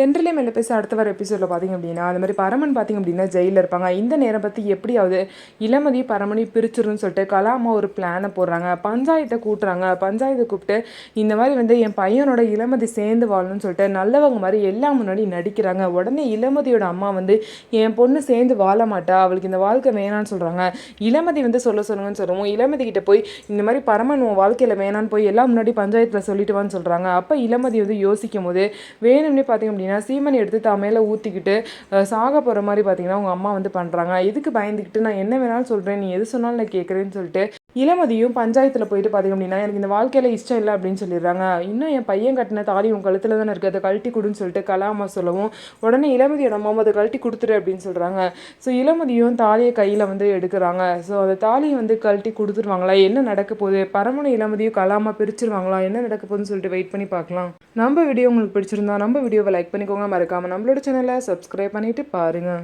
தென்றலே மெல்ல பேச அடுத்த வர எபிசோடில் பார்த்திங்க அப்படின்னா அந்த மாதிரி பரமன் பார்த்திங்க அப்படின்னா ஜெயிலில் இருப்பாங்க. இந்த நேரம் பற்றி எப்படியாவது இளமதி பரமணி பிரிச்சிருன்னு சொல்லிட்டு கலாமா ஒரு பிளானை போடுறாங்க. பஞ்சாயத்தை கூட்டுறாங்க. பஞ்சாயத்தை கூப்பிட்டு இந்த மாதிரி வந்து என் பையனோட இளமதி சேர்ந்து வாழணும்னு சொல்லிட்டு நல்லவங்க மாதிரி எல்லாம் முன்னாடி நடிக்கிறாங்க. உடனே இளமதியோட அம்மா வந்து என் பொண்ணு சேர்ந்து வாழ மாட்டா, அவளுக்கு இந்த வாழ்க்கை வேணான்னு சொல்கிறாங்க. இளமதி வந்து சொல்லுங்கன்னு சொல்லுவோம். இளமதி கிட்ட போய் இந்த மாதிரி பரமன் உன் வாழ்க்கையில் வேணான்னு போய் எல்லாம் முன்னாடி பஞ்சாயத்தில் சொல்லிட்டு வான்னு சொல்கிறாங்க. அப்போ இளமதி வந்து யோசிக்கும் போது வேணும்னே பார்த்திங்க அப்படின்னா சீமனை எடுத்து தான் மேலே ஊற்றிக்கிட்டு சாக போகிற மாதிரி பார்த்திங்கன்னா அவங்க அம்மா வந்து பண்ணுறாங்க. இதுக்கு பயந்துக்கிட்டு நான் என்ன வேணாலும் சொல்கிறேன், நீ எது சொன்னாலும் நான் கேட்குறேன்னு சொல்லிட்டு இளமதியும் பஞ்சாயத்தில் போயிட்டு பார்த்திங்க அப்படின்னா எனக்கு இந்த வாழ்க்கையில் இஷ்டம் இல்லை அப்படின்னு சொல்லிடுறாங்க. இன்னும் என் பையன் கட்டின தாலி உன் கழுத்தில் தானே இருக்குது, அதை கழட்டி கொடுன்னு சொல்லிட்டு கலாமா சொல்லவும் உடனே இளமதியோட அம்மா அதை கழட்டி கொடுத்துரு அப்படின்னு சொல்கிறாங்க. ஸோ இளமதியும் தாலியை கையில் வந்து எடுக்கிறாங்க. ஸோ அந்த தாலியை வந்து கழட்டி கொடுத்துருவாங்களா, என்ன நடக்க போகுது, பரமனும் இளமதியும் கலாமா பிரிச்சிருவாங்களா, என்ன நடக்க போகுதுன்னு சொல்லிட்டு வெயிட் பண்ணி பார்க்கலாம். நம்ம வீடியோ உங்களுக்கு பிடிச்சிருந்தா நம்ம வீடியோவை லைக் பண்ணிக்கோங்க. மறக்காமல் நம்மளோட சேனலை சப்ஸ்கிரைப் பண்ணிவிட்டு பாருங்கள்.